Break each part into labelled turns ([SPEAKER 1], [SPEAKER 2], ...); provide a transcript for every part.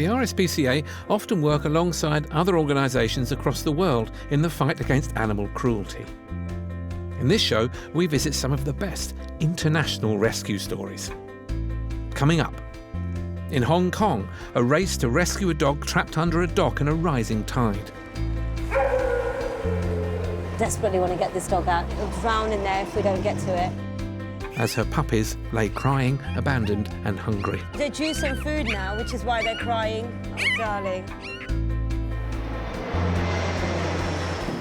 [SPEAKER 1] The RSPCA often work alongside other organisations across the world in the fight against animal cruelty. In this show, we visit some of the best international rescue stories. Coming up, in Hong Kong, a race to rescue a dog trapped under a dock in a rising tide.
[SPEAKER 2] Desperately want to get this dog out. It'll drown in there if we don't get to it.
[SPEAKER 1] As her puppies lay crying, abandoned and hungry.
[SPEAKER 2] They're due some food now, which is why they're crying. Oh, darling.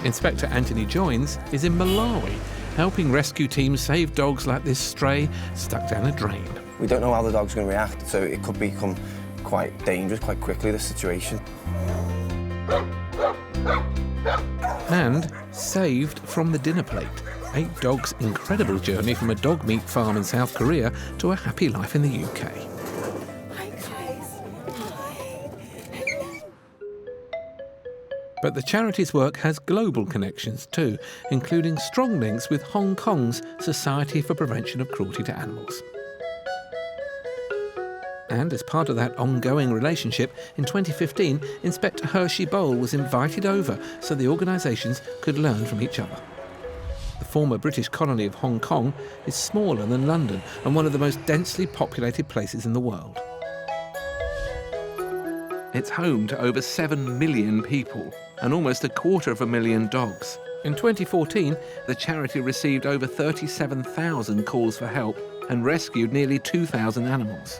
[SPEAKER 1] Inspector Anthony Joins is in Malawi, helping rescue teams save dogs like this stray stuck down a drain.
[SPEAKER 3] We don't know how the dog's going to react, so it could become quite dangerous quite quickly, this situation.
[SPEAKER 1] And saved from the dinner plate. 8 dogs' incredible journey from a dog meat farm in South Korea to a happy life in the UK.
[SPEAKER 4] Hi, guys. Hi. Hello.
[SPEAKER 1] But the charity's work has global connections too, including strong links with Hong Kong's Society for Prevention of Cruelty to Animals. And as part of that ongoing relationship, in 2015, Inspector Hershey Bowl was invited over so the organisations could learn from each other. The former British colony of Hong Kong is smaller than London and one of the most densely populated places in the world. It's home to over 7 million people and almost 250,000 dogs. In 2014, the charity received over 37,000 calls for help and rescued nearly 2,000 animals.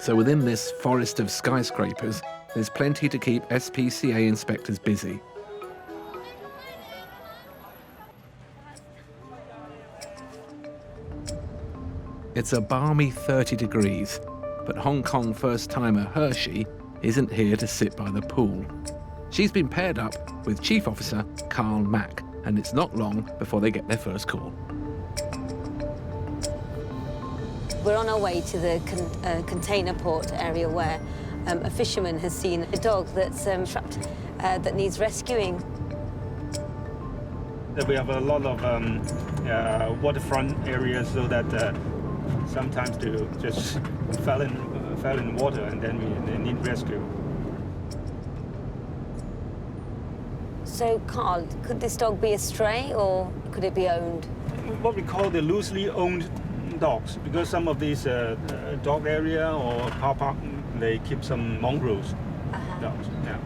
[SPEAKER 1] So within this forest of skyscrapers, there's plenty to keep SPCA inspectors busy. It's a balmy 30 degrees, but Hong Kong first-timer Hershey isn't here to sit by the pool. She's been paired up with Chief Officer Carl Mack, and it's not long before they get their first call.
[SPEAKER 2] We're on our way to the container port area where a fisherman has seen a dog that's trapped that needs rescuing.
[SPEAKER 5] We have a lot of waterfront areas, so that sometimes they just fell in water and then they need rescue.
[SPEAKER 2] So, Carl, could this dog be a stray or could it be owned?
[SPEAKER 5] What we call the loosely owned dogs, because some of these dog area or car park, they keep some mongrels dogs. Yeah.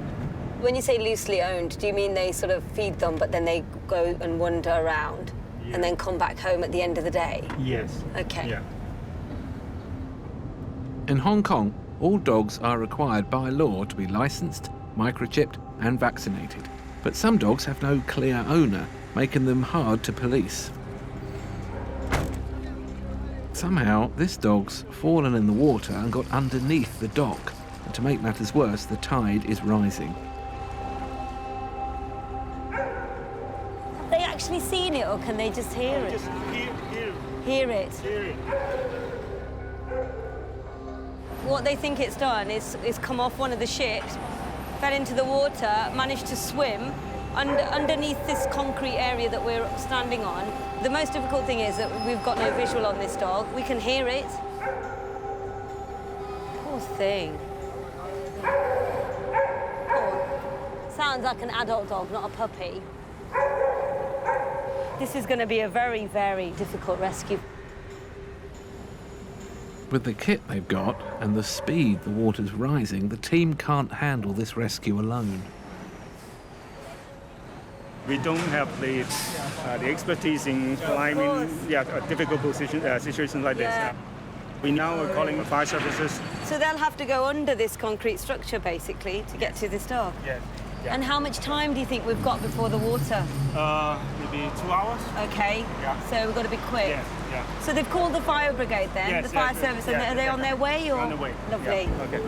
[SPEAKER 2] When you say loosely owned, do you mean they sort of feed them but then they go and wander around and then come back home at the end of the day?
[SPEAKER 5] Yes.
[SPEAKER 2] Okay.
[SPEAKER 5] Yeah.
[SPEAKER 1] In Hong Kong, all dogs are required by law to be licensed, microchipped and vaccinated. But some dogs have no clear owner, making them hard to police. Somehow, this dog's fallen in the water and got underneath the dock. And to make matters worse, the tide is rising.
[SPEAKER 2] Have they actually seen it or can they just hear it?
[SPEAKER 5] Just
[SPEAKER 2] Hear it.
[SPEAKER 5] hear it.
[SPEAKER 2] What they think it's done is come off one of the ships, fell into the water, managed to swim underneath this concrete area that we're standing on. The most difficult thing is that we've got no visual on this dog. We can hear it. Poor thing. Poor. Sounds like an adult dog, not a puppy. This is going to be a very, very difficult rescue.
[SPEAKER 1] With the kit they've got and the speed the water's rising, the team can't handle this rescue alone.
[SPEAKER 5] We don't have the expertise in climbing a difficult situation like this. Yeah. We now are calling the fire services.
[SPEAKER 2] So they'll have to go under this concrete structure, basically, to get to this dog?
[SPEAKER 5] Yes. Yeah.
[SPEAKER 2] And how much time do you think we've got before the water?
[SPEAKER 5] Maybe 2 hours.
[SPEAKER 2] Okay.
[SPEAKER 5] Yeah.
[SPEAKER 2] So we've got to be quick.
[SPEAKER 5] Yes. Yeah.
[SPEAKER 2] So they've called the fire brigade then,
[SPEAKER 5] Yes,
[SPEAKER 2] the fire
[SPEAKER 5] yes,
[SPEAKER 2] service,
[SPEAKER 5] yes,
[SPEAKER 2] and are they on their way or?
[SPEAKER 5] On their way.
[SPEAKER 2] Lovely.
[SPEAKER 5] Yeah. Okay.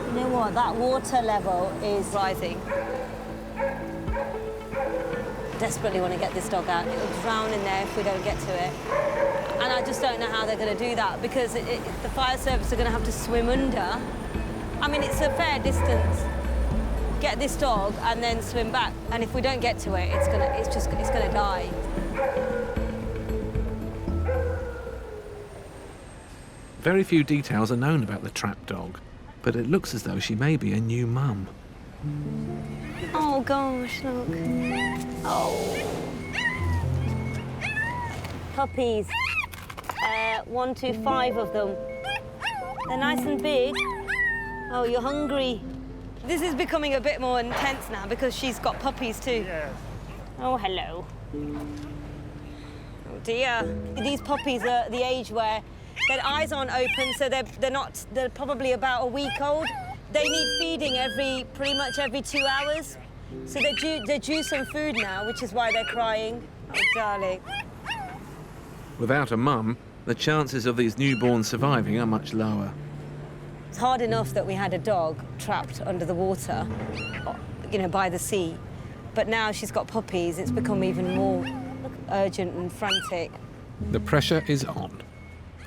[SPEAKER 2] You know what? That water level is rising. Desperately want to get this dog out. It'll drown in there if we don't get to it. And I just don't know how they're going to do that because the fire service are going to have to swim under. I mean, it's a fair distance. Get this dog and then swim back. And if we don't get to it, it's gonna die.
[SPEAKER 1] Very few details are known about the trapped dog, but it looks as though she may be a new mum.
[SPEAKER 2] Oh gosh, look. Oh. Puppies. 1, 2, 5 of them. They're nice and big. Oh, you're hungry. This is becoming a bit more intense now because she's got puppies too.
[SPEAKER 5] Yes.
[SPEAKER 2] Oh, hello. Oh dear. These puppies are the age where their eyes aren't open, so they're probably about a week old. They need feeding pretty much every 2 hours. So they're due some food now, which is why they're crying. Oh, darling.
[SPEAKER 1] Without a mum, the chances of these newborns surviving are much lower.
[SPEAKER 2] It's hard enough that we had a dog trapped under the water, you know, by the sea. But now she's got puppies, it's become even more urgent and frantic.
[SPEAKER 1] The pressure is on.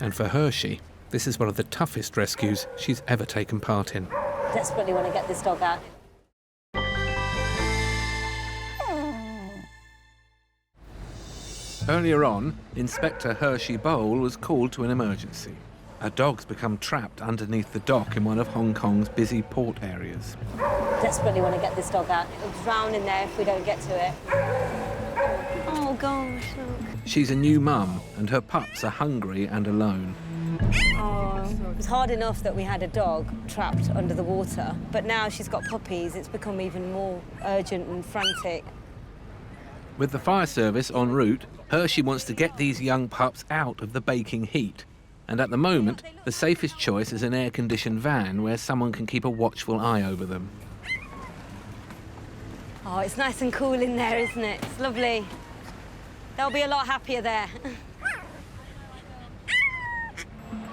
[SPEAKER 1] And for Hershey, this is one of the toughest rescues she's ever taken part in.
[SPEAKER 2] Desperately want to get this dog out.
[SPEAKER 1] Earlier on, Inspector Hershey Bowl was called to an emergency. A dog's become trapped underneath the dock in one of Hong Kong's busy port areas.
[SPEAKER 2] Desperately want to get this dog out. It'll drown in there if we don't get to it. Oh gosh, look.
[SPEAKER 1] She's a new mum, and her pups are hungry and alone.
[SPEAKER 2] Oh, it was hard enough that we had a dog trapped under the water, but now she's got puppies, it's become even more urgent and frantic.
[SPEAKER 1] With the fire service en route, Hershey wants to get these young pups out of the baking heat. And at the moment, the safest choice is an air-conditioned van where someone can keep a watchful eye over them.
[SPEAKER 2] Oh, it's nice and cool in there, isn't it? It's lovely. They'll be a lot happier there.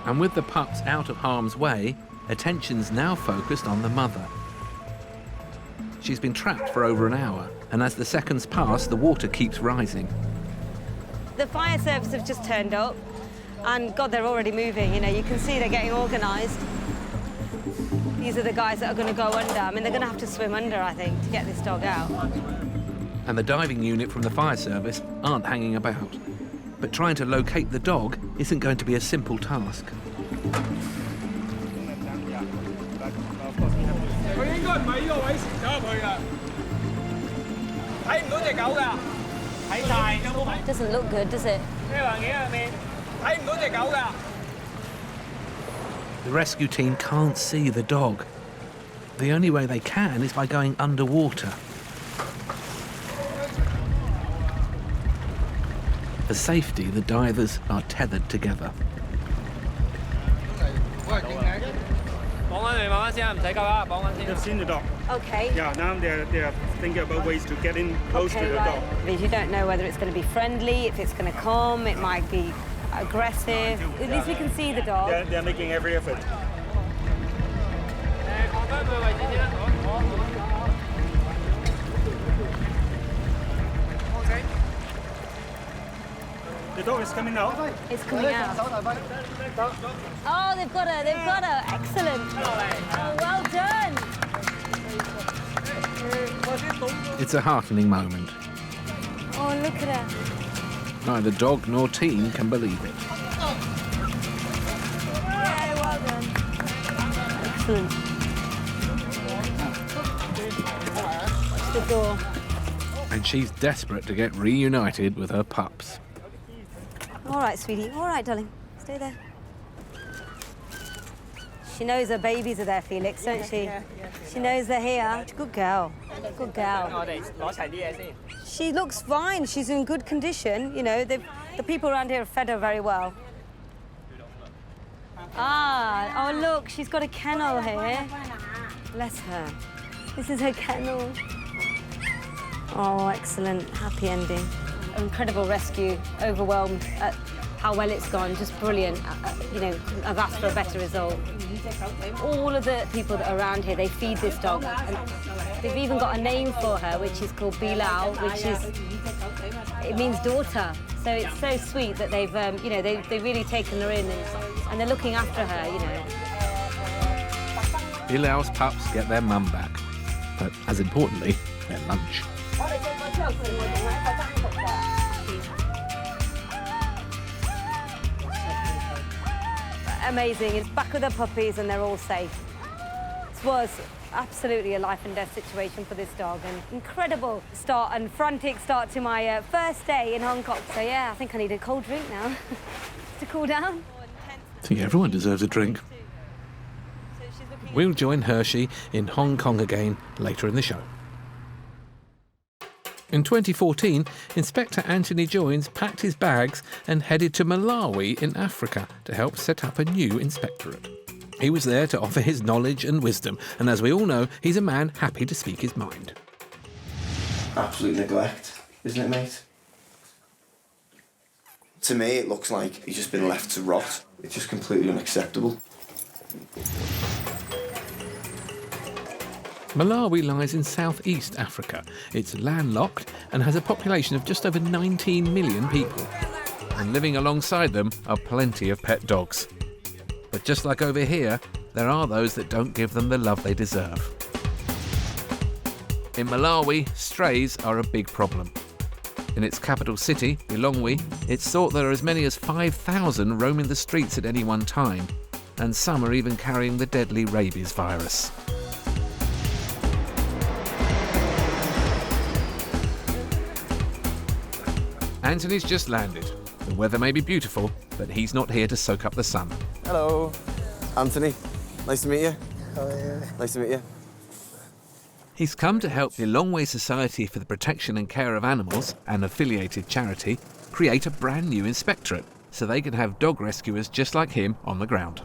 [SPEAKER 1] And with the pups out of harm's way, attention's now focused on the mother. She's been trapped for over an hour, and as the seconds pass, the water keeps rising.
[SPEAKER 2] The fire service have just turned up, and God, they're already moving. You know, you can see they're getting organised. These are the guys that are going to go under. I mean, they're going to have to swim under, I think, to get this dog out.
[SPEAKER 1] And the diving unit from the fire service aren't hanging about. But trying to locate the dog isn't going to be a simple task.
[SPEAKER 2] Doesn't look good, does it?
[SPEAKER 1] The rescue team can't see the dog. The only way they can is by going underwater. For safety, the divers are tethered together.
[SPEAKER 5] They've seen the dog.
[SPEAKER 2] Okay.
[SPEAKER 5] Yeah, now they're thinking about ways to get in close to the dog.
[SPEAKER 2] Because you don't know whether it's going to be friendly, if it's going to come, it might be aggressive. At least we can see the dog.
[SPEAKER 5] They're making every effort. The dog is coming out.
[SPEAKER 2] It's coming out. Oh, they've got her. Excellent. Oh, well done.
[SPEAKER 1] It's a heartening moment.
[SPEAKER 2] Oh, look at her.
[SPEAKER 1] Neither dog nor team can believe it.
[SPEAKER 2] Yeah, well done. Excellent. Watch the door.
[SPEAKER 1] And she's desperate to get reunited with her pups.
[SPEAKER 2] All right, sweetie. All right, darling. Stay there. She knows her babies are there, Felix, don't she? She knows they're here. Good girl. Good girl. She looks fine. She's in good condition. You know, the people around here have fed her very well. Ah, oh, look, she's got a kennel here. Bless her. This is her kennel. Oh, excellent. Happy ending. Incredible rescue. Overwhelmed at how well it's gone. Just brilliant. You know, I've asked for a better result. All of the people that are around here, they feed this dog. And they've even got a name for her, which is called Bilal, which is, it means daughter. So it's so sweet that they've, you know, they've really taken her in and they're looking after her, you know.
[SPEAKER 1] Bilal's pups get their mum back, but as importantly, their lunch.
[SPEAKER 2] amazing. It's back with the puppies and they're all safe. This was absolutely a life and death situation for this dog, and incredible start and frantic start to my first day in Hong Kong. So yeah, I think I need a cold drink now to cool down.
[SPEAKER 1] I think everyone deserves a drink. We'll join Hershey in Hong Kong again later in the show. In 2014, Inspector Anthony Joins packed his bags and headed to Malawi in Africa to help set up a new inspectorate. He was there to offer his knowledge and wisdom, and as we all know, he's a man happy to speak his mind.
[SPEAKER 3] Absolute neglect, isn't it, mate? To me, it looks like he's just been left to rot. It's just completely unacceptable.
[SPEAKER 1] Malawi lies in southeast Africa. It's landlocked and has a population of just over 19 million people. And living alongside them are plenty of pet dogs. But just like over here, there are those that don't give them the love they deserve. In Malawi, strays are a big problem. In its capital city, Lilongwe, it's thought there are as many as 5,000 roaming the streets at any one time, and some are even carrying the deadly rabies virus. Anthony's just landed. The weather may be beautiful, but he's not here to soak up the sun.
[SPEAKER 3] Hello, Anthony. Nice to meet you.
[SPEAKER 6] Oh, yeah.
[SPEAKER 3] Nice to meet you.
[SPEAKER 1] He's come to help the Lilongwe Society for the Protection and Care of Animals, an affiliated charity, create a brand new inspectorate so they can have dog rescuers just like him on the ground.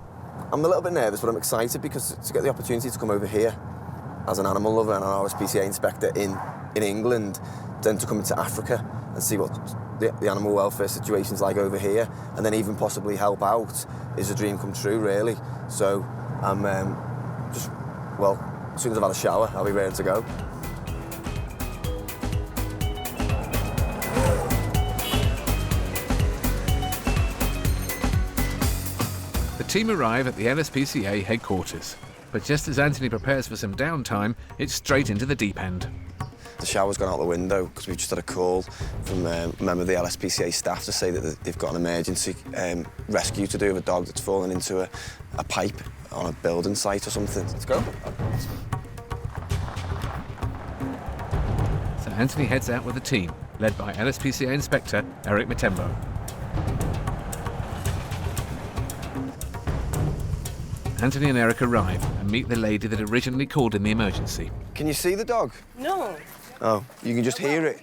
[SPEAKER 3] I'm a little bit nervous, but I'm excited because to get the opportunity to come over here as an animal lover and an RSPCA inspector in England, then to come into Africa and see what the animal welfare situation's like over here, and then even possibly help out, is a dream come true, really. So I'm as soon as I've had a shower, I'll be ready to go.
[SPEAKER 1] The team arrive at the LSPCA headquarters, but just as Anthony prepares for some downtime, it's straight into the deep end.
[SPEAKER 3] The shower's gone out the window because we've just had a call from a member of the LSPCA staff to say that they've got an emergency rescue to do with a dog that's fallen into a pipe on a building site or something. Let's go.
[SPEAKER 1] So Anthony heads out with the team, led by LSPCA Inspector Eric Matembo. Anthony and Eric arrive and meet the lady that originally called in the emergency.
[SPEAKER 3] Can you see the dog?
[SPEAKER 4] No.
[SPEAKER 3] Oh, you can just hear it.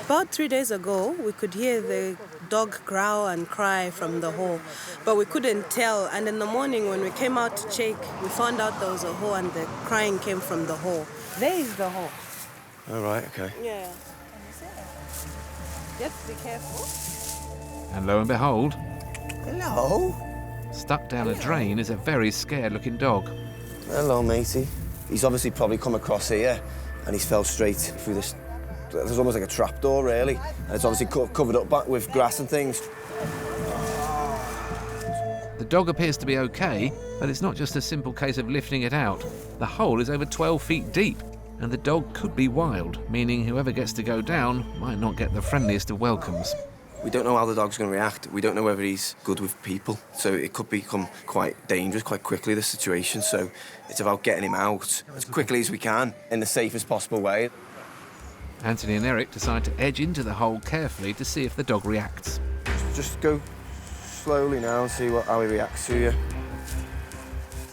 [SPEAKER 4] About 3 days ago, we could hear the dog growl and cry from the hole, but we couldn't tell. And in the morning, when we came out to check, we found out there was a hole and the crying came from the hole. There is the hole.
[SPEAKER 3] Oh, right, okay.
[SPEAKER 4] Yeah. Just be careful.
[SPEAKER 1] And lo and behold,
[SPEAKER 3] Hello.
[SPEAKER 1] stuck down a drain is a very scared-looking dog.
[SPEAKER 3] Hello, matey. He's obviously probably come across here and he's fell straight through this. There's almost like a trapdoor, really. And it's obviously covered up back with grass and things.
[SPEAKER 1] The dog appears to be okay, but it's not just a simple case of lifting it out. The hole is over 12 feet deep, and the dog could be wild, meaning whoever gets to go down might not get the friendliest of welcomes.
[SPEAKER 3] We don't know how the dog's going to react. We don't know whether he's good with people. So it could become quite dangerous quite quickly, this situation. So it's about getting him out as quickly as we can in the safest possible way.
[SPEAKER 1] Anthony and Eric decide to edge into the hole carefully to see if the dog reacts.
[SPEAKER 3] Just go slowly now and see how he reacts to you.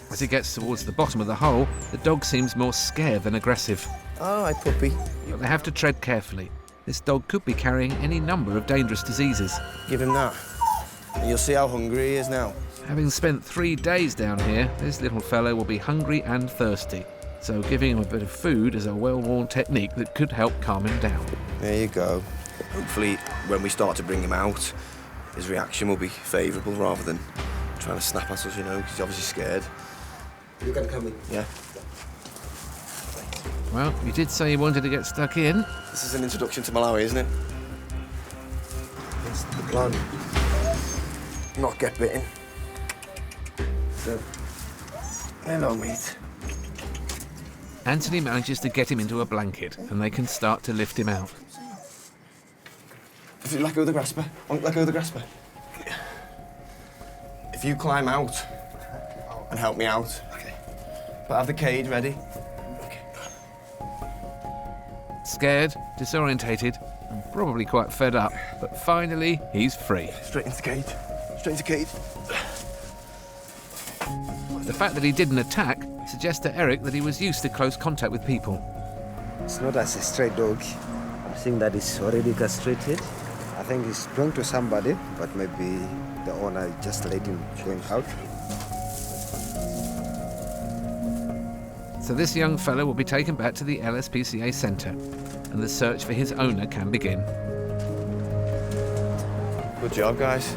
[SPEAKER 1] As he gets towards the bottom of the hole, the dog seems more scared than aggressive.
[SPEAKER 3] Oh, hi, puppy.
[SPEAKER 1] But they have to tread carefully. This dog could be carrying any number of dangerous diseases.
[SPEAKER 3] Give him that. And you'll see how hungry he is now.
[SPEAKER 1] Having spent 3 days down here, this little fellow will be hungry and thirsty. So giving him a bit of food is a well-worn technique that could help calm him down.
[SPEAKER 3] There you go. Hopefully, when we start to bring him out, his reaction will be favourable rather than trying to snap at us, you know, because he's obviously scared. You're going to come in? Yeah.
[SPEAKER 1] Well, you did say you wanted to get stuck in.
[SPEAKER 3] This is an introduction to Malawi, isn't it? That's the plan. Not get bitten. So, hello, mate.
[SPEAKER 1] Anthony manages to get him into a blanket, and they can start to lift him out.
[SPEAKER 3] If you let go of the grasper, let go of the grasper. if you climb out and help me out. Okay. But have the cage ready. Okay.
[SPEAKER 1] Scared, disorientated, and probably quite fed up, but finally he's free.
[SPEAKER 3] Straight into the cage. Straight into the cage.
[SPEAKER 1] The fact that he didn't attack suggests to Eric that he was used to close contact with people.
[SPEAKER 6] It's not as a stray dog. I'm seeing that it's already castrated. I think he's belonged to somebody, but maybe the owner just let him going out.
[SPEAKER 1] So this young fellow will be taken back to the LSPCA centre, and the search for his owner can begin.
[SPEAKER 3] Good job, guys.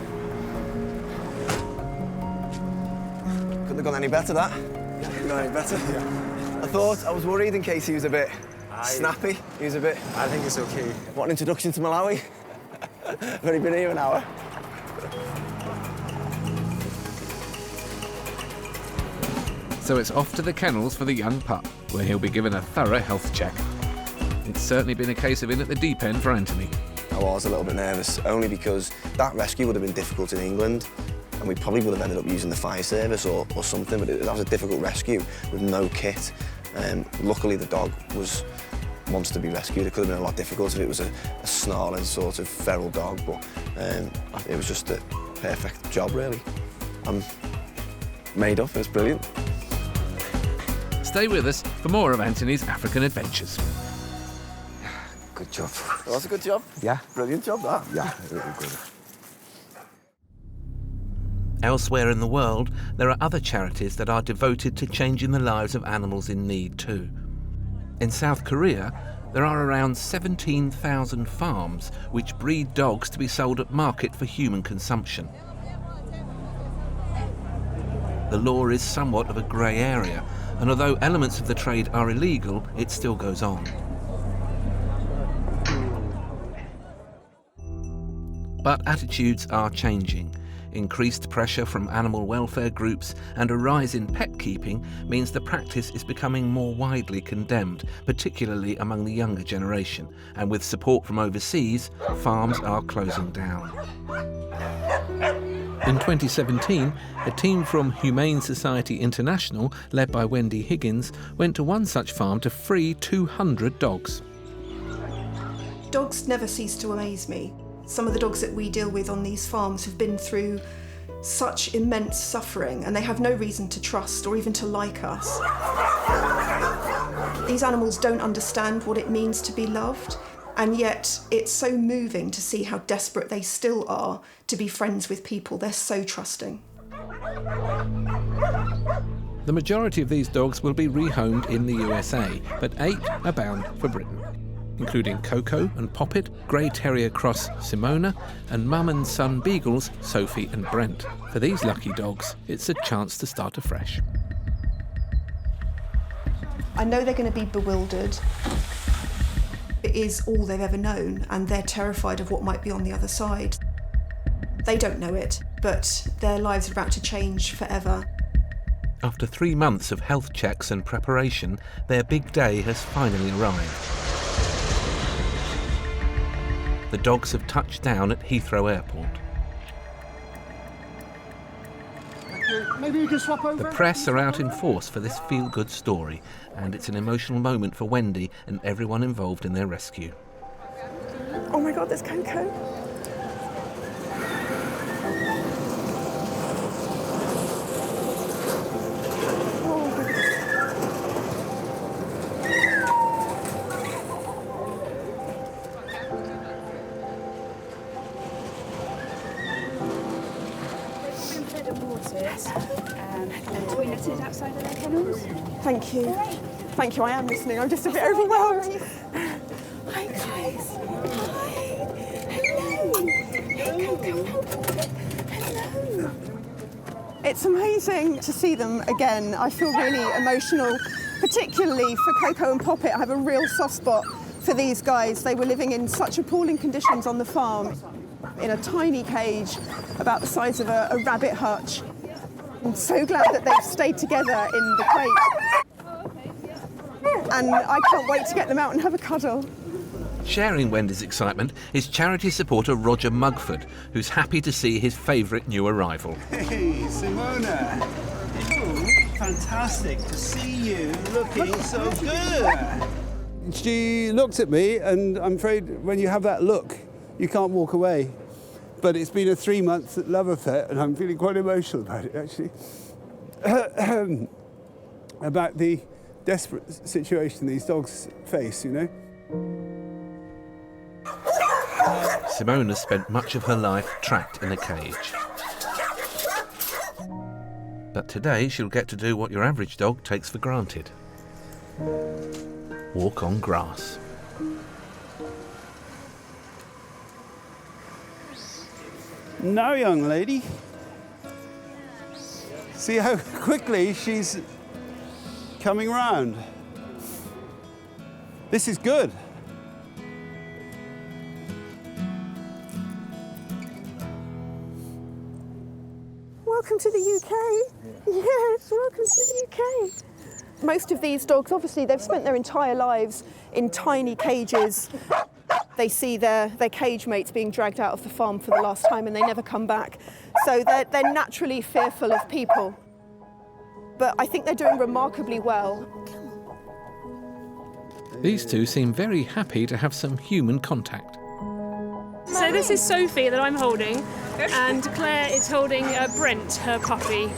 [SPEAKER 3] Couldn't have gone any better, that. Couldn't have gone any better. Yeah. I was worried in case he was a bit snappy. He was a bit...
[SPEAKER 6] I think it's okay.
[SPEAKER 3] What an introduction to Malawi. I've only been here an hour.
[SPEAKER 1] So it's off to the kennels for the young pup, where he'll be given a thorough health check. It's certainly been a case of in at the deep end for Anthony.
[SPEAKER 3] I was a little bit nervous, only because that rescue would have been difficult in England, and we probably would have ended up using the fire service or something, but that was a difficult rescue with no kit. Luckily, the dog wants to be rescued. It could have been a lot difficult if it was a snarling sort of feral dog, but it was just a perfect job, really. I'm made up, it's brilliant.
[SPEAKER 1] Stay with us for more of Anthony's African adventures.
[SPEAKER 6] Good job.
[SPEAKER 3] Well, that's a good job.
[SPEAKER 6] Yeah.
[SPEAKER 3] Brilliant job, that.
[SPEAKER 6] Yeah, really good.
[SPEAKER 1] Elsewhere in the world, there are other charities that are devoted to changing the lives of animals in need too. In South Korea, there are around 17,000 farms which breed dogs to be sold at market for human consumption. The law is somewhat of a grey area, and although elements of the trade are illegal, it still goes on. But attitudes are changing. Increased pressure from animal welfare groups and a rise in pet keeping means the practice is becoming more widely condemned, particularly among the younger generation. And with support from overseas, farms are closing down. In 2017, a team from Humane Society International, led by Wendy Higgins, went to one such farm to free 200 dogs.
[SPEAKER 7] Dogs never cease to amaze me. Some of the dogs that we deal with on these farms have been through such immense suffering, and they have no reason to trust or even to like us. These animals don't understand what it means to be loved, and yet it's so moving to see how desperate they still are to be friends with people. They're so trusting.
[SPEAKER 1] The majority of these dogs will be rehomed in the USA, but 8 are bound for Britain, including Coco and Poppet, Grey Terrier Cross Simona, and mum and son beagles Sophie and Brent. For these lucky dogs, it's a chance to start afresh.
[SPEAKER 7] I know they're going to be bewildered. It is all they've ever known, and they're terrified of what might be on the other side. They don't know it, but their lives are about to change forever.
[SPEAKER 1] After 3 months of health checks and preparation, their big day has finally arrived. The dogs have touched down at Heathrow Airport.
[SPEAKER 8] Maybe we can swap over.
[SPEAKER 1] The press are out in force for this feel-good story, and it's an emotional moment for Wendy and everyone involved in their rescue.
[SPEAKER 9] Oh my God, there's Coco.
[SPEAKER 8] And toileted outside of their kennels.
[SPEAKER 9] Thank you. Thank you, I am listening. I'm just a bit overwhelmed.
[SPEAKER 8] Hi guys. Hi. Hello. Hey Coco. Hello.
[SPEAKER 9] It's amazing to see them again. I feel really emotional, particularly for Coco and Poppet. I have a real soft spot for these guys. They were living in such appalling conditions on the farm, in a tiny cage about the size of a rabbit hutch. I'm so glad that they've stayed together in the crate. And I can't wait to get them out and have a cuddle.
[SPEAKER 1] Sharing Wendy's excitement is charity supporter Roger Mugford, who's happy to see his favourite new arrival.
[SPEAKER 10] Hey, Simona. Oh, fantastic to see you looking so good. She looked at me, and I'm afraid when you have that look, you can't walk away. But it's been a 3-month love affair, and I'm feeling quite emotional about it, actually. About the desperate situation these dogs face, you know.
[SPEAKER 1] Simona spent much of her life trapped in a cage. But today she'll get to do what your average dog takes for granted. Walk on grass.
[SPEAKER 10] Now, young lady, see how quickly she's coming round. This is good.
[SPEAKER 9] Welcome to the UK. Yes, welcome to the UK. Most of these dogs, obviously, they've spent their entire lives in tiny cages. They see their cage mates being dragged out of the farm for the last time and they never come back. So they're naturally fearful of people. But I think they're doing remarkably well.
[SPEAKER 1] These two seem very happy to have some human contact.
[SPEAKER 11] So this is Sophie that I'm holding, and Claire is holding Brent, her puppy,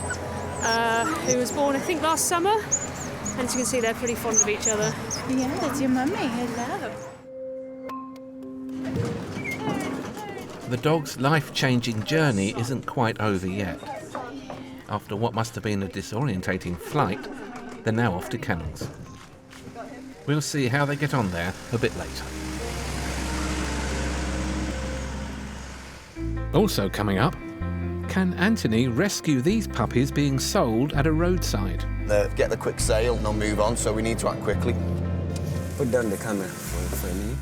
[SPEAKER 11] who was born, I think, last summer. And as you can see, they're pretty fond of each other.
[SPEAKER 8] Yeah, that's your mummy. Hello.
[SPEAKER 1] The dog's life-changing journey isn't quite over yet. After what must have been a disorientating flight, they're now off to kennels. We'll see how they get on there a bit later. Also coming up, can Anthony rescue these puppies being sold at a roadside?
[SPEAKER 3] Get the quick sale and they'll move on, so we need to act quickly.
[SPEAKER 6] Put down the camera for a minute.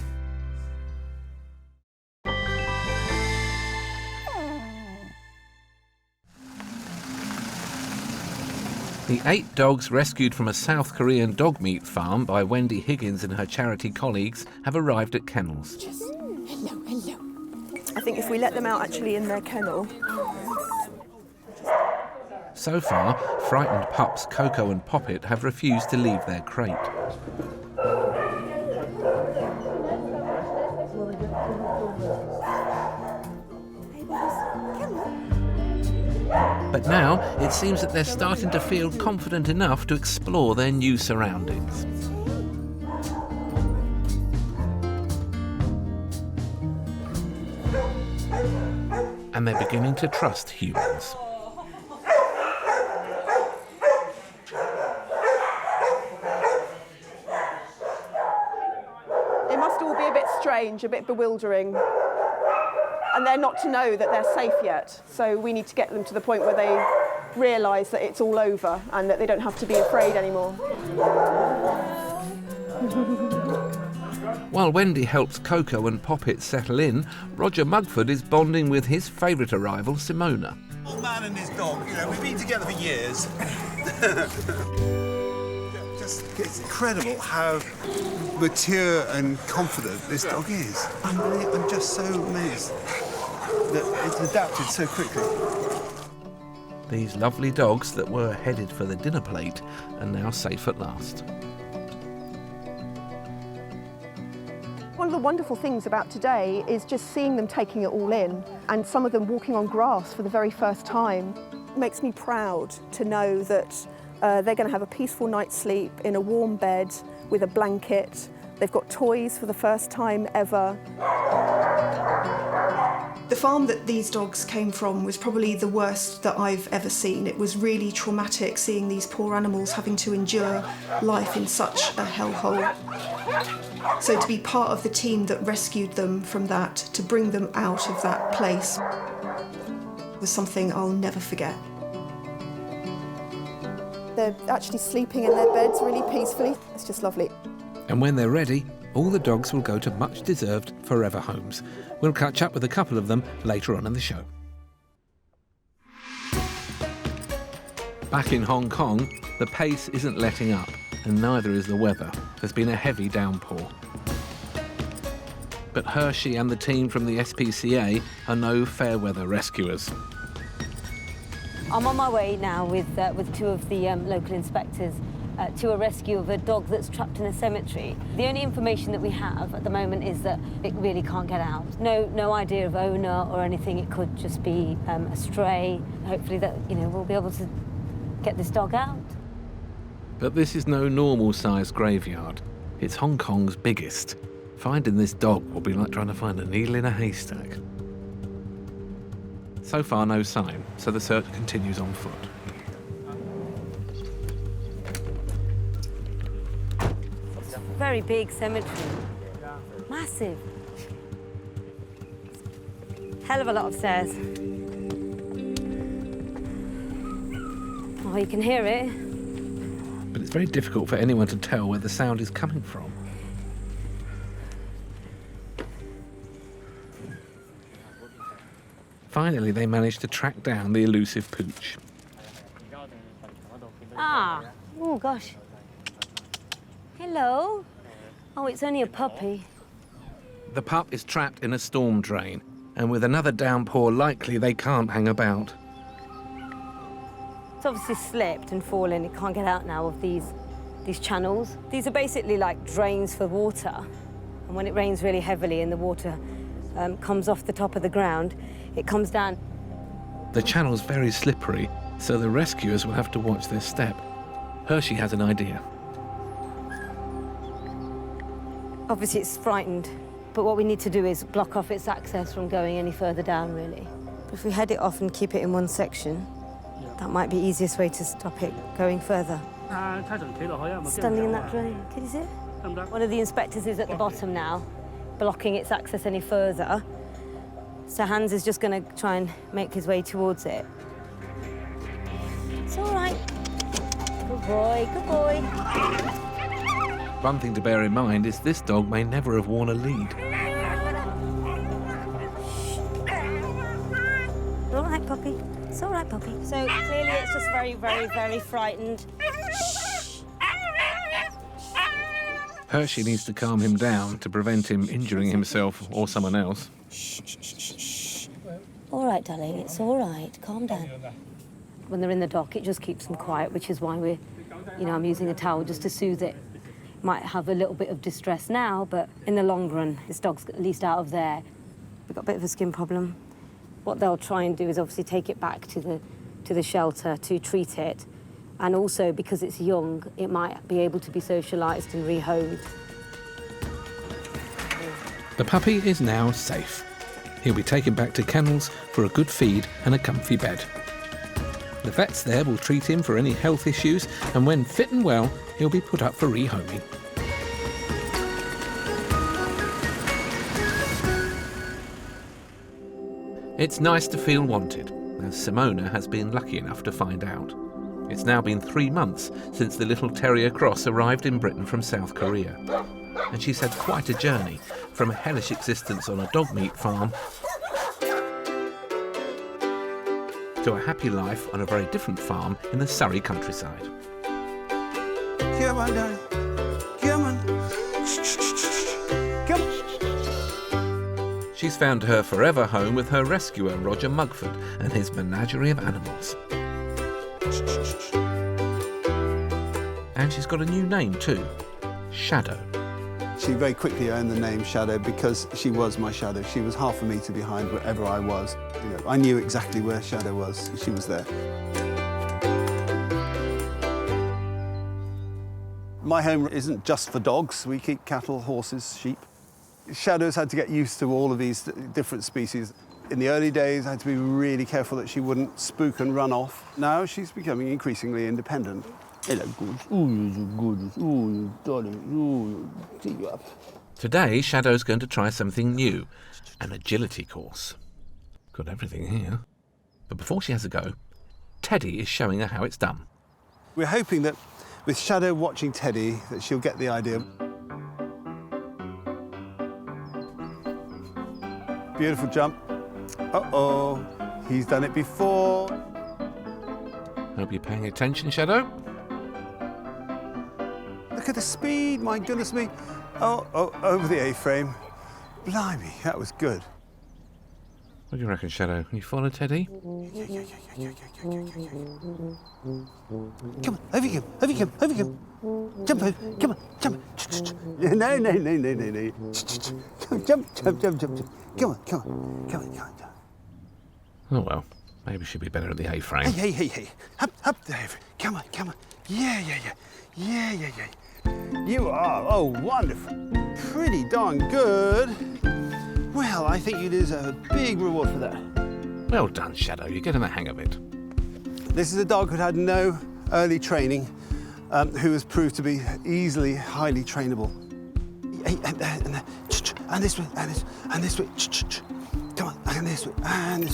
[SPEAKER 1] The 8 dogs rescued from a South Korean dog meat farm by Wendy Higgins and her charity colleagues have arrived at kennels.
[SPEAKER 9] Hello, hello. I think if we let them out actually in their kennel.
[SPEAKER 1] So far, frightened pups Coco and Poppet have refused to leave their crate. But now, it seems that they're starting to feel confident enough to explore their new surroundings. And they're beginning to trust humans.
[SPEAKER 9] It must all be a bit strange, a bit bewildering. And they're not to know that they're safe yet. So we need to get them to the point where they realise that it's all over and that they don't have to be afraid anymore.
[SPEAKER 1] While Wendy helps Coco and Poppet settle in, Roger Mugford is bonding with his favourite arrival, Simona.
[SPEAKER 10] Old man and his dog, you know, we've been together for years. It's incredible how mature and confident this dog is. I'm just so amazed that it's adapted so quickly.
[SPEAKER 1] These lovely dogs that were headed for the dinner plate are now safe at last.
[SPEAKER 9] One of the wonderful things about today is just seeing them taking it all in, and some of them walking on grass for the very first time. It makes me proud to know that they're going to have a peaceful night's sleep in a warm bed with a blanket. They've got toys for the first time ever.
[SPEAKER 7] The farm that these dogs came from was probably the worst that I've ever seen. It was really traumatic seeing these poor animals having to endure life in such a hellhole. So to be part of the team that rescued them from that, to bring them out of that place, was something I'll never forget.
[SPEAKER 9] They're actually sleeping in their beds really peacefully. It's just lovely.
[SPEAKER 1] And when they're ready, all the dogs will go to much-deserved forever homes. We'll catch up with a couple of them later on in the show. Back in Hong Kong, the pace isn't letting up, and neither is the weather. There's been a heavy downpour. But Hershey and the team from the SPCA are no fair weather rescuers.
[SPEAKER 2] I'm on my way now with two of the local inspectors to a rescue of a dog that's trapped in a cemetery. The only information that we have at the moment is that it really can't get out. No idea of owner or anything. It could just be a stray. Hopefully that, we'll be able to get this dog out.
[SPEAKER 1] But this is no normal-sized graveyard. It's Hong Kong's biggest. Finding this dog will be like trying to find a needle in a haystack. So far, no sign, so the search continues on foot.
[SPEAKER 2] It's a very big cemetery. Massive. Hell of a lot of stairs. Oh, you can hear it.
[SPEAKER 1] But it's very difficult for anyone to tell where the sound is coming from. Finally, they managed to track down the elusive pooch.
[SPEAKER 2] Ah, oh gosh. Hello. Oh, it's only a puppy.
[SPEAKER 1] The pup is trapped in a storm drain, and with another downpour likely, they can't hang about.
[SPEAKER 2] It's obviously slipped and fallen. It can't get out now of these channels. These are basically like drains for water. And when it rains really heavily and the water comes off the top of the ground, it comes down.
[SPEAKER 1] The channel's very slippery, so the rescuers will have to watch their step. Hershey has an idea.
[SPEAKER 2] Obviously it's frightened, but what we need to do is block off its access from going any further down, really. If we head it off and keep it in one section, that might be the easiest way to stop it going further. Standing in that drain, can you see it? One of the inspectors is at the bottom now, blocking its access any further. So Hans is just going to try and make his way towards it. It's all right. Good boy, good boy.
[SPEAKER 1] One thing to bear in mind is this dog may never have worn a lead.
[SPEAKER 2] All right, puppy. It's all right, puppy. So clearly it's just very, very, very frightened.
[SPEAKER 1] Hershey needs to calm him down to prevent him injuring himself or someone else.
[SPEAKER 2] All right, darling, it's all right. Calm down. When they're in the dock, it just keeps them quiet, which is why I'm using a towel just to soothe it. Might have a little bit of distress now, but in the long run, this dog's at least out of there. We've got a bit of a skin problem. What they'll try and do is obviously take it back to the shelter to treat it. And also, because it's young, it might be able to be socialised and rehomed.
[SPEAKER 1] The puppy is now safe. He'll be taken back to kennels for a good feed and a comfy bed. The vets there will treat him for any health issues, and when fit and well, he'll be put up for rehoming. It's nice to feel wanted, as Simona has been lucky enough to find out. It's now been 3 months since the little terrier cross arrived in Britain from South Korea. And she's had quite a journey, from a hellish existence on a dog meat farm to a happy life on a very different farm in the Surrey countryside.
[SPEAKER 10] Come on, darling. Come on. Come.
[SPEAKER 1] She's found her forever home with her rescuer, Roger Mugford, and his menagerie of animals. And she's got a new name too, Shadow.
[SPEAKER 10] She very quickly earned the name Shadow because she was my shadow. She was half a metre behind wherever I was. I knew exactly where Shadow was. She was there. My home isn't just for dogs. We keep cattle, horses, sheep. Shadow's had to get used to all of these different species. In the early days, I had to be really careful that she wouldn't spook and run off. Now she's becoming increasingly independent. Hello, good. Ooh, you're good. Ooh, darling. Ooh, take you up.
[SPEAKER 1] Today, Shadow's going to try something new, an agility course. Got everything here. But before she has a go, Teddy is showing her how it's done.
[SPEAKER 10] We're hoping that with Shadow watching Teddy, that she'll get the idea. Beautiful jump. Uh-oh, he's done it before.
[SPEAKER 1] Hope you're paying attention, Shadow.
[SPEAKER 10] Look at the speed, my goodness me. Oh, over the A-frame. Blimey, that was good.
[SPEAKER 1] What do you reckon, Shadow? You follow Teddy?
[SPEAKER 10] Yeah. Come on, over you go. Jump over, come on. No. Jump. Come on.
[SPEAKER 1] Oh, well, maybe she'd be better at the A-frame.
[SPEAKER 10] Hey. Up there. Come on. Yeah. You are, wonderful. Pretty darn good. Well, I think you deserve a big reward for that.
[SPEAKER 1] Well done, Shadow. You're getting the hang of it.
[SPEAKER 10] This is a dog who had no early training, who has proved to be easily highly trainable. And this way. Come on, and this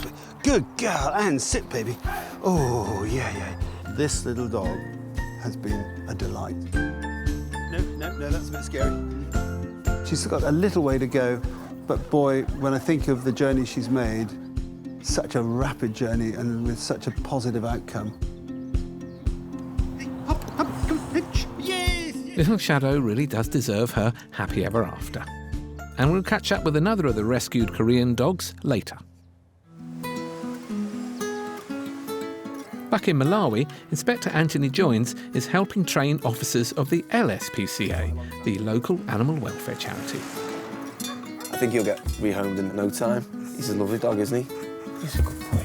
[SPEAKER 10] way. Good girl, and sit, baby. Oh, yeah. This little dog has been a delight. No, that's a bit scary. She's got a little way to go, but boy, when I think of the journey she's made, such a rapid journey and with such a positive outcome. Hop, come on, yes!
[SPEAKER 1] Little Shadow really does deserve her happy ever after. And we'll catch up with another of the rescued Korean dogs later. Back in Malawi, Inspector Anthony Joins is helping train officers of the LSPCA, the local animal welfare charity.
[SPEAKER 3] I think he'll get rehomed in no time. He's a lovely dog, isn't he? He's a good boy.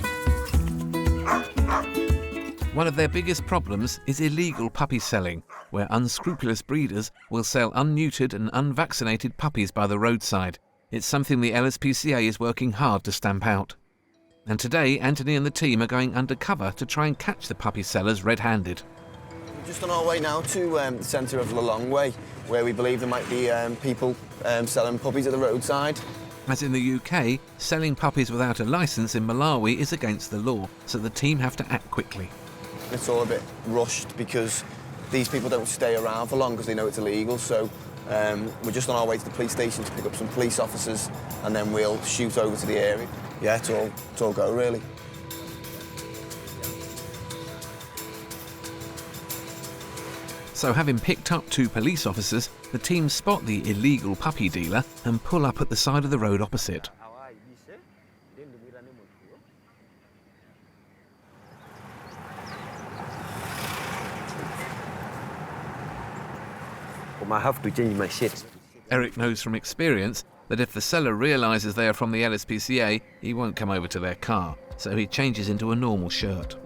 [SPEAKER 1] One of their biggest problems is illegal puppy selling, where unscrupulous breeders will sell unneutered and unvaccinated puppies by the roadside. It's something the LSPCA is working hard to stamp out. And today, Anthony and the team are going undercover to try and catch the puppy sellers red-handed.
[SPEAKER 3] We're just on our way now to the centre of Lilongwe, where we believe there might be people selling puppies at the roadside.
[SPEAKER 1] As in the UK, selling puppies without a licence in Malawi is against the law, so the team have to act quickly.
[SPEAKER 3] It's all a bit rushed because these people don't stay around for long because they know it's illegal, so we're just on our way to the police station to pick up some police officers and then we'll shoot over to the area. Yeah, it's all go, really.
[SPEAKER 1] So having picked up 2 police officers, the team spot the illegal puppy dealer and pull up at the side of the road opposite.
[SPEAKER 6] I have to change my shirt.
[SPEAKER 1] Eric knows from experience that if the seller realises they are from the LSPCA, he won't come over to their car, so he changes into a normal shirt.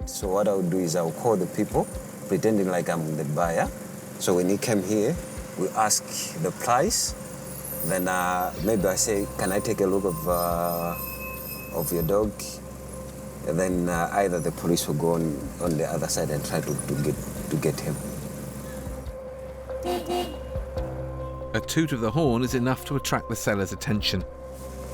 [SPEAKER 6] So what I'll do is I'll call the people, pretending like I'm the buyer. So when he came here, we ask the price. Then maybe I say, can I take a look of your dog? And then either the police will go on the other side and try to get him.
[SPEAKER 1] A toot of the horn is enough to attract the seller's attention.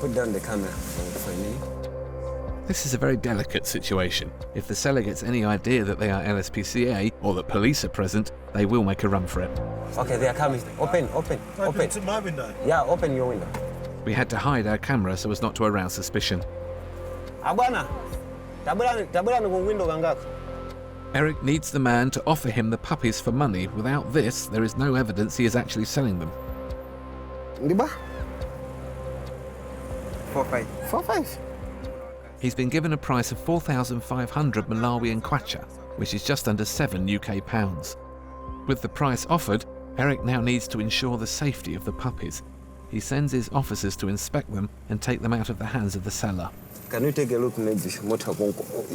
[SPEAKER 6] Put down the camera for a minute.
[SPEAKER 1] This is a very delicate situation. If the seller gets any idea that they are LSPCA or that police are present, they will make a run for it.
[SPEAKER 6] Okay, they are coming. Open.
[SPEAKER 12] Open to my window?
[SPEAKER 6] Yeah, open your window.
[SPEAKER 1] We had to hide our camera so as not to arouse suspicion. Eric needs the man to offer him the puppies for money. Without this, there is no evidence he is actually selling them.
[SPEAKER 6] 4-5.
[SPEAKER 1] He's been given a price of 4,500 Malawian kwacha, which is just under £7 UK. With the price offered, Eric now needs to ensure the safety of the puppies. He sends his officers to inspect them and take them out of the hands of the seller.
[SPEAKER 6] Can you take a look, maybe? You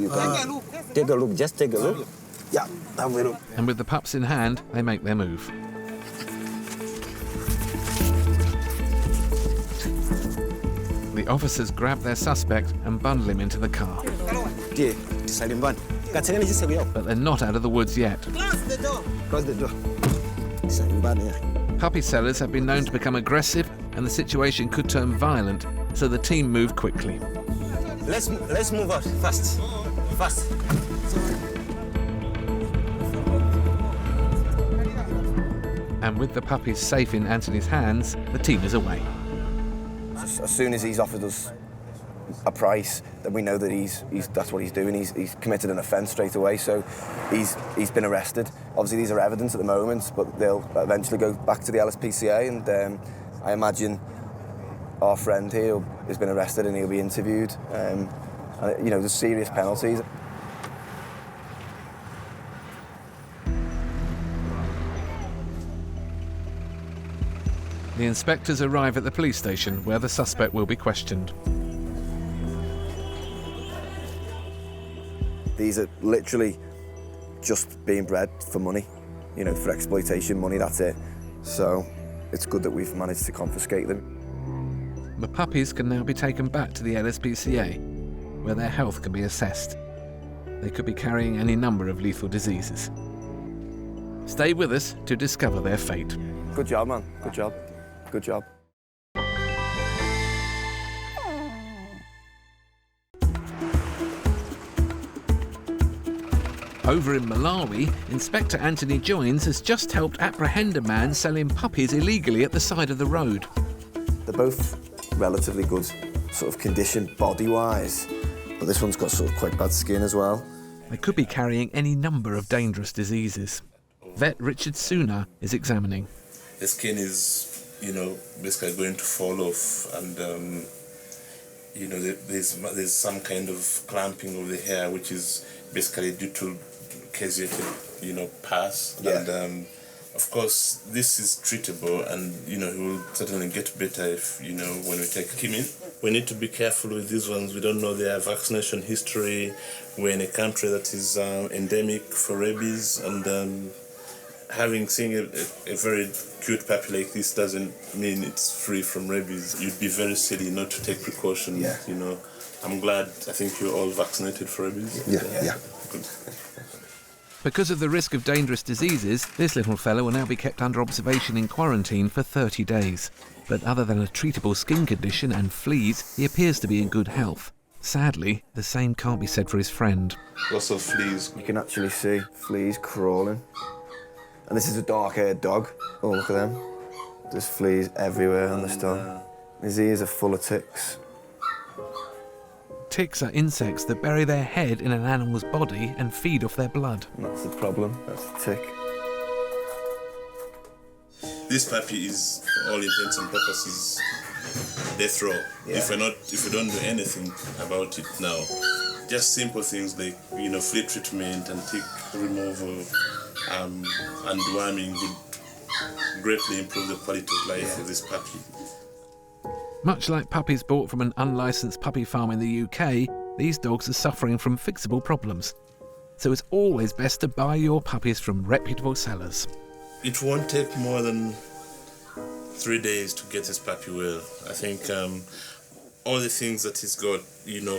[SPEAKER 6] can take a look, just take a look. Yeah, I will.
[SPEAKER 1] And with the pups in hand, they make their move. The officers grab their suspect and bundle him into the car. But they're not out of the woods yet.
[SPEAKER 6] Close the door.
[SPEAKER 1] Puppy sellers have been known to become aggressive and the situation could turn violent, so the team moved quickly.
[SPEAKER 6] Let's move out fast.
[SPEAKER 1] And with the puppies safe in Anthony's hands, the team is away.
[SPEAKER 3] As soon as he's offered us a price, then we know that that's what he's doing. He's committed an offence straight away, so he's been arrested. Obviously, these are evidence at the moment, but they'll eventually go back to the LSPCA, and I imagine our friend here has been arrested and he'll be interviewed. There's serious penalties.
[SPEAKER 1] The inspectors arrive at the police station where the suspect will be questioned.
[SPEAKER 3] These are literally just being bred for money, for exploitation money, that's it. So it's good that we've managed to confiscate them.
[SPEAKER 1] The puppies can now be taken back to the LSPCA, where their health can be assessed. They could be carrying any number of lethal diseases. Stay with us to discover their fate.
[SPEAKER 3] Good job, man. Good job. Good job.
[SPEAKER 1] Over in Malawi, Inspector Anthony Joins has just helped apprehend a man selling puppies illegally at the side of the road.
[SPEAKER 3] They're both relatively good sort of condition body-wise, but this one's got sort of quite bad skin as well.
[SPEAKER 1] They could be carrying any number of dangerous diseases. Vet Richard Suna is examining.
[SPEAKER 12] The skin is, basically going to fall off, and there's some kind of clamping of the hair, which is basically due to caseated, pus.
[SPEAKER 3] Yeah.
[SPEAKER 12] And of course, this is treatable, and he will certainly get better if when we take him in. We need to be careful with these ones. We don't know their vaccination history. We're in a country that is endemic for rabies, and seeing a very cute puppy like this doesn't mean it's free from rabies. You'd be very silly not to take precautions.
[SPEAKER 3] Yeah.
[SPEAKER 12] I'm glad. I think you're all vaccinated for rabies.
[SPEAKER 3] Yeah.
[SPEAKER 12] Good.
[SPEAKER 1] Because of the risk of dangerous diseases, this little fellow will now be kept under observation in quarantine for 30 days. But other than a treatable skin condition and fleas, he appears to be in good health. Sadly, the same can't be said for his friend.
[SPEAKER 12] Lots of fleas.
[SPEAKER 3] You can actually see fleas crawling. And this is a dark-haired dog. Oh, look at them. There's fleas everywhere on this dog. His ears are full of ticks.
[SPEAKER 1] Ticks are insects that bury their head in an animal's body and feed off their blood.
[SPEAKER 3] And that's the problem. That's the tick.
[SPEAKER 12] This puppy is, for all intents and purposes, death row.
[SPEAKER 3] Yeah.
[SPEAKER 12] If we don't do anything about it now, just simple things like flea treatment and tick removal and deworming would greatly improve the quality of life of this puppy.
[SPEAKER 1] Much like puppies bought from an unlicensed puppy farm in the UK, these dogs are suffering from fixable problems. So it's always best to buy your puppies from reputable sellers.
[SPEAKER 12] It won't take more than 3 days to get this puppy well. I think all the things that he's got,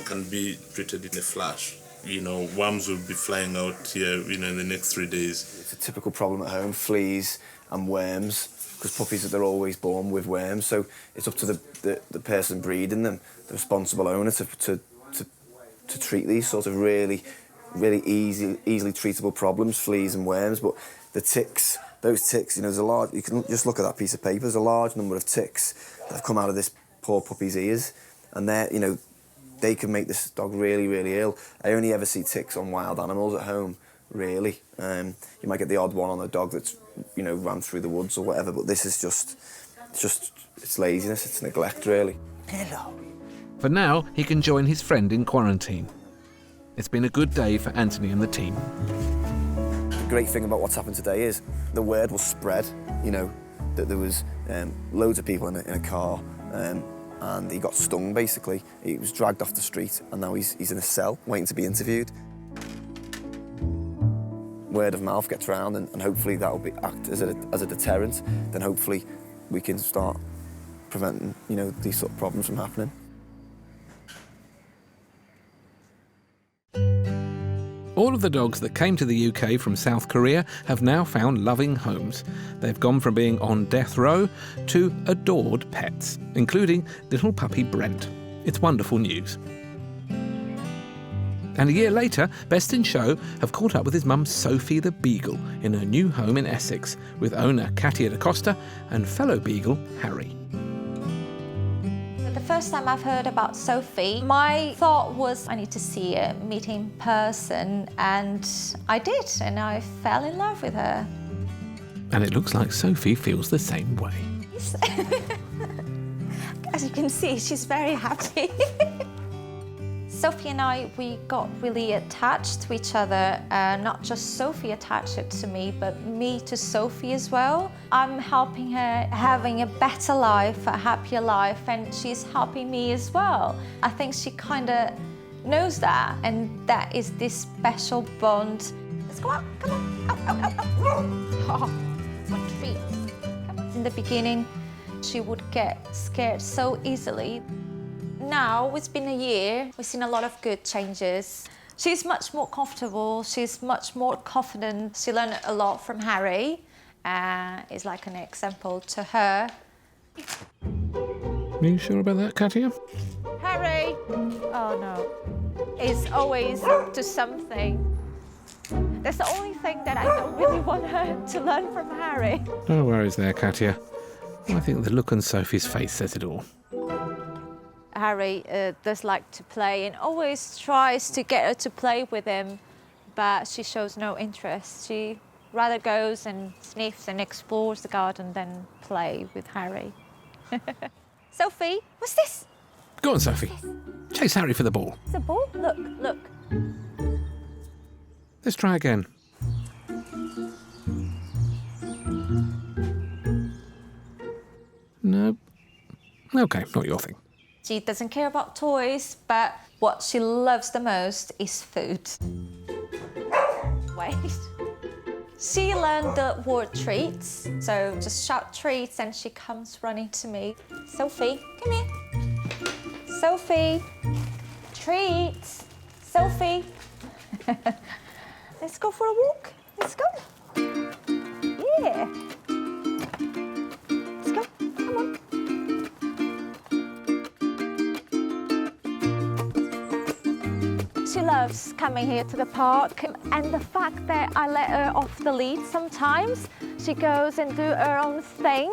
[SPEAKER 12] can be treated in a flash. Worms will be flying out here, in the next 3 days.
[SPEAKER 3] It's a typical problem at home, fleas and worms, because puppies, they're always born with worms, so it's up to the person breeding them, the responsible owner, to treat these sort of really easily treatable problems, fleas and worms. But the ticks, those ticks, there's a large, you can just look at that piece of paper, there's a large number of ticks that have come out of this poor puppy's ears, and they're, they can make this dog really, really ill. I only ever see ticks on wild animals at home, really. You might get the odd one on a dog that's, ran through the woods or whatever, but this is it's laziness, it's neglect, really.
[SPEAKER 10] Hello.
[SPEAKER 1] For now, he can join his friend in quarantine. It's been a good day for Anthony and the team.
[SPEAKER 3] The great thing about what's happened today is the word will spread, that there was loads of people in a car, and he got stung, basically. He was dragged off the street, and now he's in a cell waiting to be interviewed. Word of mouth gets round, and hopefully that will act as a deterrent. Then hopefully we can start preventing, these sort of problems from happening.
[SPEAKER 1] All of the dogs that came to the UK from South Korea have now found loving homes. They've gone from being on death row to adored pets, including little puppy Brent. It's wonderful news. And a year later, Best in Show have caught up with his mum Sophie the Beagle in her new home in Essex, with owner Katia da Costa and fellow Beagle Harry.
[SPEAKER 2] The
[SPEAKER 13] first time I've heard about Sophie, my thought was I need to see her, meet in person, and I did, and I fell in love with her.
[SPEAKER 1] And it looks like Sophie feels the same way.
[SPEAKER 13] As you can see, she's very happy. Sophie and I, we got really attached to each other. Not just Sophie attached to me, but me to Sophie as well. I'm helping her having a better life, a happier life, and she's helping me as well. I think she kind of knows that, and that is this special bond. Let's go out, come on, out. Oh, what a treat. Come on. In the beginning, she would get scared so easily. Now, it's been a year, we've seen a lot of good changes. She's much more comfortable, she's much more confident. She learned a lot from Harry. It's like an example to her.
[SPEAKER 1] Are you sure about that, Katia?
[SPEAKER 13] Harry! Oh no, he's always up to something. That's the only thing that I don't really want her to learn from Harry.
[SPEAKER 1] No worries there, Katia. I think the look on Sophie's face says it all.
[SPEAKER 13] Harry does like to play and always tries to get her to play with him, but she shows no interest. She rather goes and sniffs and explores the garden than play with Harry. Sophie, what's this?
[SPEAKER 1] Go on, Sophie. Chase Harry for the ball.
[SPEAKER 13] It's a ball? Look, look.
[SPEAKER 1] Let's try again. No. Okay, not your thing.
[SPEAKER 13] She doesn't care about toys, but what she loves the most is food. Wait. She learned the word treats, so just shout treats and she comes running to me. Sophie, come here. Sophie, treats. Sophie. Let's go for a walk. Let's go. Yeah. Let's go. Come on. She loves coming here to the park, and the fact that I let her off the lead sometimes, she goes and do her own thing.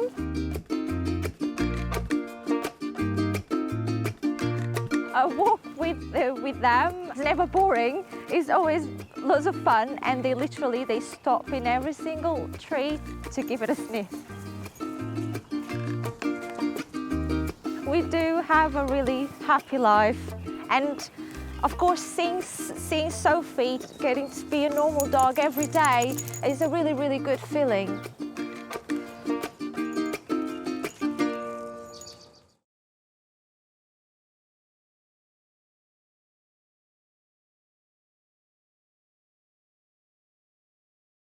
[SPEAKER 13] A walk with them is never boring. It's always lots of fun, and they stop in every single tree to give it a sniff. We do have a really happy life, and of course, seeing Sophie getting to be a normal dog every day is a really, really good feeling.